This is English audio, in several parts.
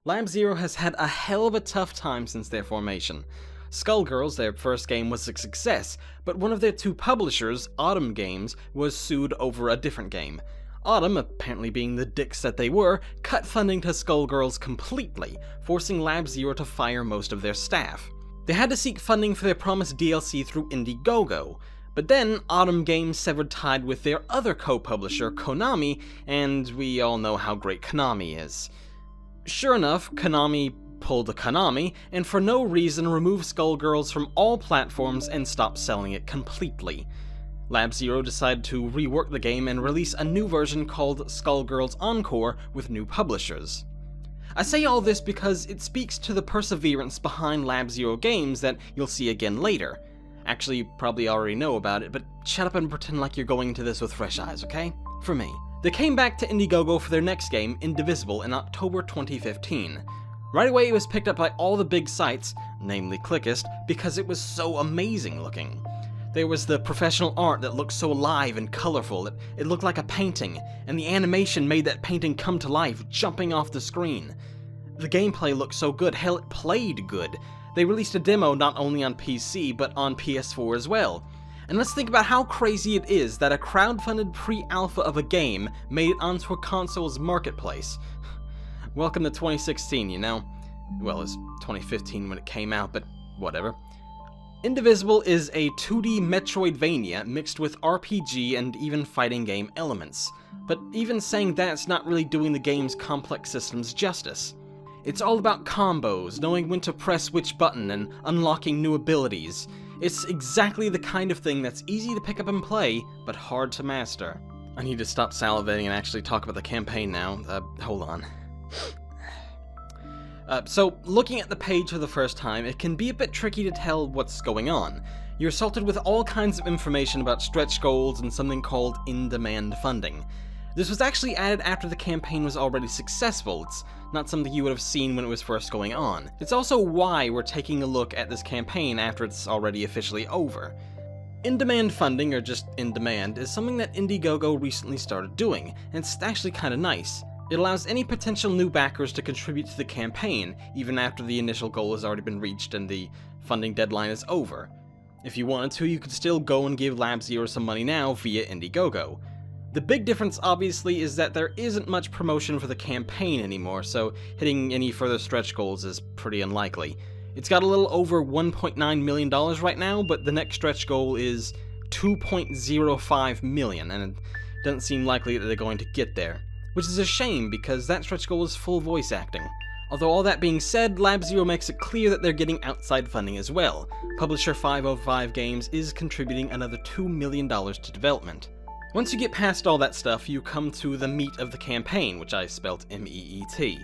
Lab Zero has had a hell of a tough time since their formation. Skullgirls, their first game, was a success, but one of their two publishers, Autumn Games, was sued over a different game. Autumn, apparently being the dicks that they were, cut funding to Skullgirls completely, forcing Lab Zero to fire most of their staff. They had to seek funding for their promised DLC through Indiegogo, but then Autumn Games severed ties with their other co-publisher, Konami, and we all know how great Konami is. Sure enough, Konami pulled a Konami, and for no reason removed Skullgirls from all platforms and stopped selling it completely. Lab Zero decided to rework the game and release a new version called Skullgirls Encore with new publishers. I say all this because it speaks to the perseverance behind Lab Zero games that you'll see again later. Actually, you probably already know about it, but shut up and pretend like you're going into this with fresh eyes, okay? For me. They came back to Indiegogo for their next game, Indivisible, in October 2015. Right away it was picked up by all the big sites, namely Clickist, because it was so amazing looking. There was the professional art that looked so alive and colorful, it looked like a painting, and the animation made that painting come to life, jumping off the screen. The gameplay looked so good, hell, it played good. They released a demo not only on PC, but on PS4 as well. And let's think about how crazy it is that a crowdfunded pre-alpha of a game made it onto a console's marketplace. Welcome to 2016, you know? Well, it's 2015 when it came out, but whatever. Indivisible is a 2D Metroidvania mixed with RPG and even fighting game elements. But even saying that's not really doing the game's complex systems justice. It's all about combos, knowing when to press which button, and unlocking new abilities. It's exactly the kind of thing that's easy to pick up and play, but hard to master. I need to stop salivating and actually talk about the campaign now. Hold on. So, looking at the page for the first time, it can be a bit tricky to tell what's going on. You're assaulted with all kinds of information about stretch goals and something called in-demand funding. This was actually added after the campaign was already successful. It's not something you would have seen when it was first going on. It's also why we're taking a look at this campaign after it's already officially over. In-demand funding, or just in-demand, is something that Indiegogo recently started doing, and it's actually kinda nice. It allows any potential new backers to contribute to the campaign, even after the initial goal has already been reached and the funding deadline is over. If you wanted to, you could still go and give Lab Zero some money now via Indiegogo. The big difference, obviously, is that there isn't much promotion for the campaign anymore, so hitting any further stretch goals is pretty unlikely. It's got a little over $1.9 million right now, but the next stretch goal is $2.05 million, and it doesn't seem likely that they're going to get there. Which is a shame, because that stretch goal is full voice acting. Although all that being said, Lab Zero makes it clear that they're getting outside funding as well. Publisher 505 Games is contributing another $2 million to development. Once you get past all that stuff, you come to the meat of the campaign, which I spelt M-E-E-T.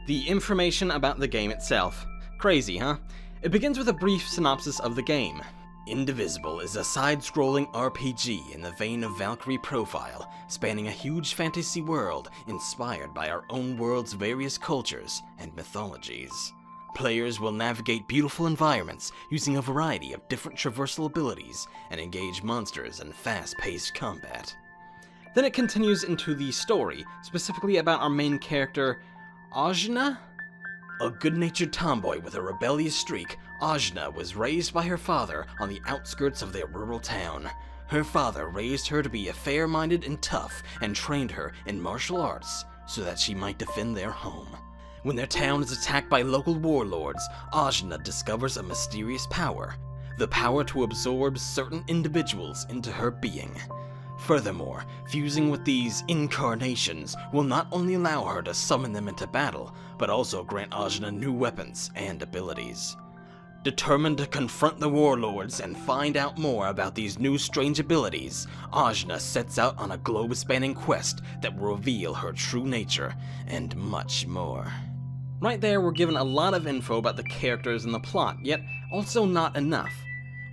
The information about the game itself. Crazy, huh? It begins with a brief synopsis of the game. Indivisible is a side-scrolling RPG in the vein of Valkyrie Profile, spanning a huge fantasy world inspired by our own world's various cultures and mythologies. Players will navigate beautiful environments using a variety of different traversal abilities and engage monsters in fast-paced combat. Then it continues into the story, specifically about our main character, Ajna? A good-natured tomboy with a rebellious streak, Ajna was raised by her father on the outskirts of their rural town. Her father raised her to be fair-minded and tough, and trained her in martial arts so that she might defend their home. When their town is attacked by local warlords, Ajna discovers a mysterious power, the power to absorb certain individuals into her being. Furthermore, fusing with these incarnations will not only allow her to summon them into battle, but also grant Ajna new weapons and abilities. Determined to confront the warlords and find out more about these new strange abilities, Ajna sets out on a globe-spanning quest that will reveal her true nature, and much more. Right there, we're given a lot of info about the characters and the plot, yet also not enough.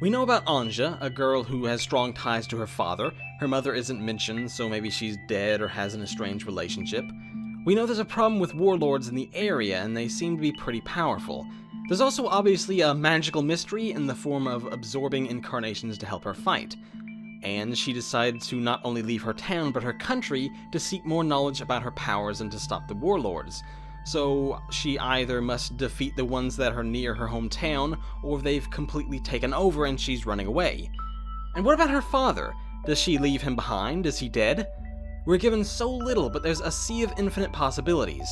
We know about Anja, a girl who has strong ties to her father. Her mother isn't mentioned, so maybe she's dead or has an estranged relationship. We know there's a problem with warlords in the area, and they seem to be pretty powerful. There's also obviously a magical mystery in the form of absorbing incarnations to help her fight. And she decided to not only leave her town, but her country to seek more knowledge about her powers and to stop the warlords. so she either must defeat the ones that are near her hometown, or they've completely taken over and she's running away. And what about her father? Does she leave him behind? Is he dead? We're given so little, but there's a sea of infinite possibilities.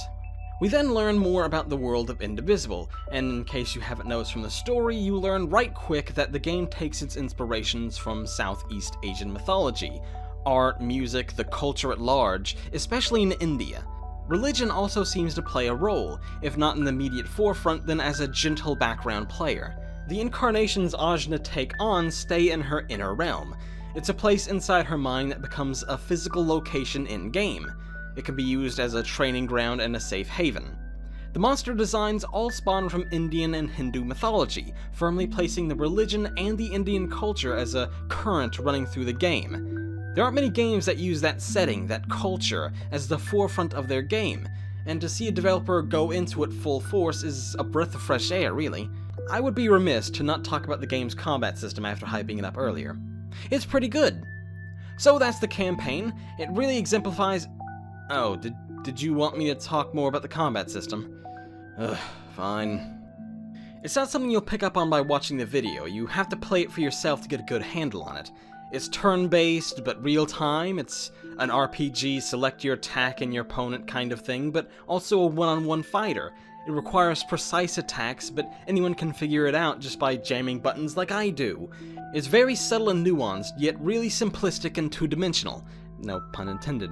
We then learn more about the world of Indivisible, and in case you haven't noticed from the story, you learn right quick that the game takes its inspirations from Southeast Asian mythology, art, music, the culture at large, especially in India. Religion also seems to play a role, if not in the immediate forefront, then as a gentle background player. The incarnations Ajna take on stay in her inner realm. It's a place inside her mind that becomes a physical location in-game. It can be used as a training ground and a safe haven. The monster designs all spawn from Indian and Hindu mythology, firmly placing the religion and the Indian culture as a current running through the game. There aren't many games that use that setting, that culture, as the forefront of their game, and to see a developer go into it full force is a breath of fresh air, really. I would be remiss to not talk about the game's combat system after hyping it up earlier. It's pretty good. So that's the campaign. It really exemplifies... Oh, did you want me to talk more about the combat system? Ugh, fine. It's not something you'll pick up on by watching the video. You have to play it for yourself to get a good handle on it. It's turn-based, but real-time. It's an RPG, select your attack and your opponent kind of thing, but also a one-on-one fighter. It requires precise attacks, but anyone can figure it out just by jamming buttons like I do. It's very subtle and nuanced, yet really simplistic and two-dimensional. No pun intended.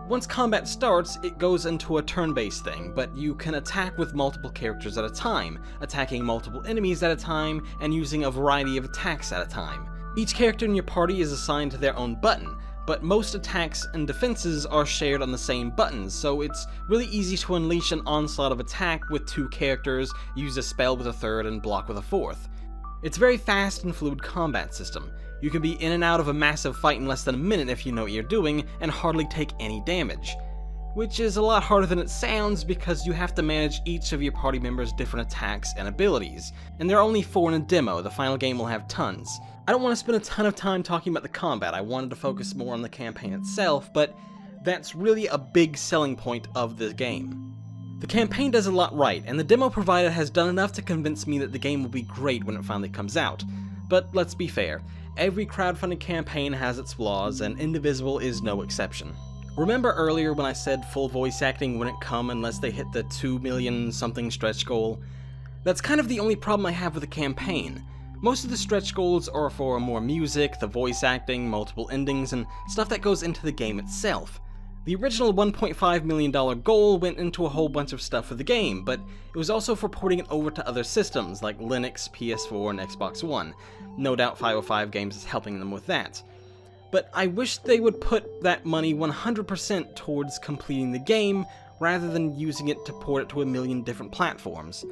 Once combat starts, it goes into a turn-based thing, but you can attack with multiple characters at a time, attacking multiple enemies at a time, and using a variety of attacks at a time. Each character in your party is assigned to their own button, but most attacks and defenses are shared on the same buttons, so it's really easy to unleash an onslaught of attack with 2 characters, use a spell with a 3rd, and block with a 4th. It's a very fast and fluid combat system. You can be in and out of a massive fight in less than a minute if you know what you're doing, and hardly take any damage. Which is a lot harder than it sounds because you have to manage each of your party members' different attacks and abilities. And there are only 4 in a demo, the final game will have tons. I don't want to spend a ton of time talking about the combat, I wanted to focus more on the campaign itself, but that's really a big selling point of this game. The campaign does a lot right, and the demo provided has done enough to convince me that the game will be great when it finally comes out. But let's be fair, every crowdfunding campaign has its flaws, and Indivisible is no exception. Remember earlier when I said full voice acting wouldn't come unless they hit the 2 million something stretch goal? That's kind of the only problem I have with the campaign. Most of the stretch goals are for more music, the voice acting, multiple endings, and stuff that goes into the game itself. The original $1.5 million goal went into a whole bunch of stuff for the game, but it was also for porting it over to other systems like Linux, PS4, and Xbox One. No doubt 505 Games is helping them with that. But I wish they would put that money 100% towards completing the game, rather than using it to port it to a million different platforms.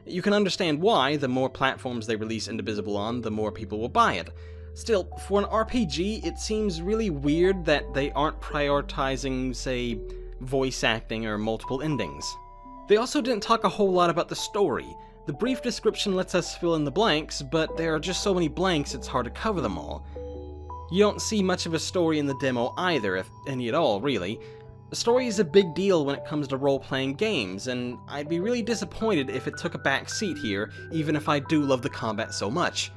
You can understand why, the more platforms they release Indivisible on, the more people will buy it. Still, for an RPG, it seems really weird that they aren't prioritizing, say, voice acting or multiple endings. They also didn't talk a whole lot about the story. The brief description lets us fill in the blanks, but there are just so many blanks it's hard to cover them all. You don't see much of a story in the demo either, if any at all, really. The story is a big deal when it comes to role-playing games, and I'd be really disappointed if it took a back seat here, even if I do love the combat so much.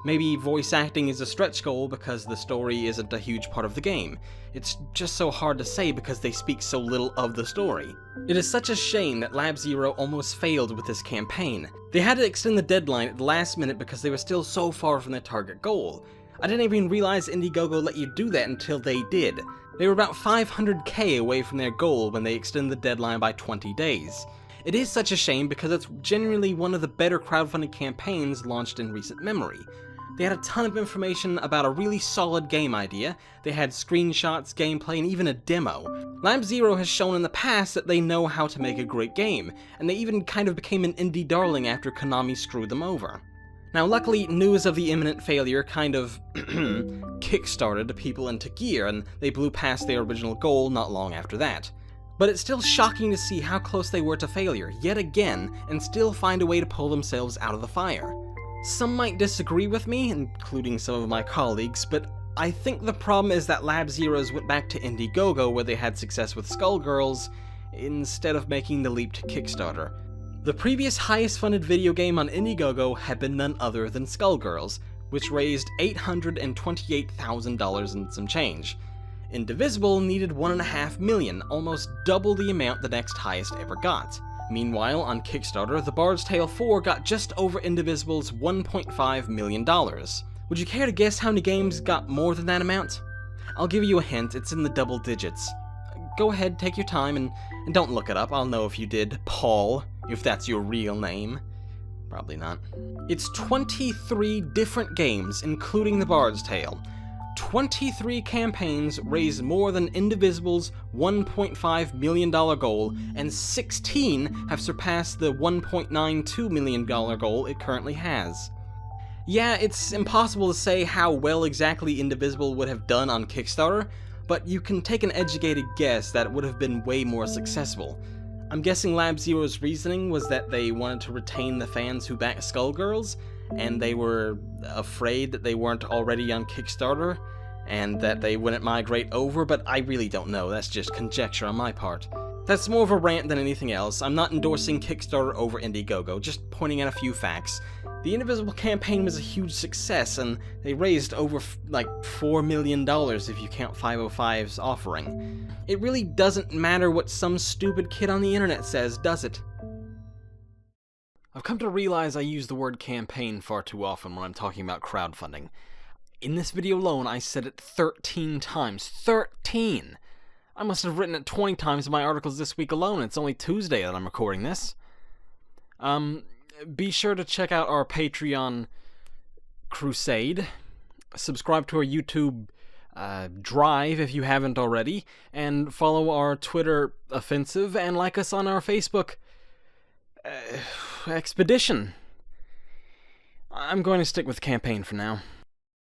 Maybe voice acting is a stretch goal because the story isn't a huge part of the game. It's just so hard to say because they speak so little of the story. It is such a shame that Lab Zero almost failed with this campaign. They had to extend the deadline at the last minute because they were still so far from their target goal. I didn't even realize Indiegogo let you do that until they did. They were about 500k away from their goal when they extended the deadline by 20 days. It is such a shame because it's genuinely one of the better crowdfunding campaigns launched in recent memory. They had a ton of information about a really solid game idea, they had screenshots, gameplay, and even a demo. Lab Zero has shown in the past that they know how to make a great game, and they even kind of became an indie darling after Konami screwed them over. Now luckily, news of the imminent failure kind of kickstarted people into gear, and they blew past their original goal not long after that. But it's still shocking to see how close they were to failure, yet again, and still find a way to pull themselves out of the fire. Some might disagree with me, including some of my colleagues, but I think the problem is that Lab Zeroes went back to Indiegogo where they had success with Skullgirls, instead of making the leap to Kickstarter. The previous highest funded video game on Indiegogo had been none other than Skullgirls, which raised $828,000 and some change. Indivisible needed $1.5 million, almost double the amount the next highest ever got. Meanwhile, on Kickstarter, The Bard's Tale 4 got just over Indivisible's $1.5 million. Would you care to guess how many games got more than that amount? I'll give you a hint, it's in the double digits. Go ahead, take your time, and don't look it up, I'll know if you did, Paul, if that's your real name. Probably not. It's 23 different games, including The Bard's Tale. 23 campaigns raised more than Indivisible's $1.5 million goal, and 16 have surpassed the $1.92 million goal it currently has. Yeah, it's impossible to say how well exactly Indivisible would have done on Kickstarter, but you can take an educated guess that it would have been way more successful. I'm guessing Lab Zero's reasoning was that they wanted to retain the fans who back Skullgirls, and they were afraid that they weren't already on Kickstarter, and that they wouldn't migrate over, but I really don't know, that's just conjecture on my part. That's more of a rant than anything else. I'm not endorsing Kickstarter over Indiegogo, just pointing out a few facts. The Indivisible campaign was a huge success, and they raised over, $4 million if you count 505's offering. It really doesn't matter what some stupid kid on the internet says, does it? I've come to realize I use the word campaign far too often when I'm talking about crowdfunding. In this video alone, I said it 13 times. 13! I must have written it 20 times in my articles this week alone. It's only Tuesday that I'm recording this. Be sure to check out our Patreon crusade. Subscribe to our YouTube drive if you haven't already. And follow our Twitter offensive. And like us on our Facebook expedition. I'm going to stick with campaign for now.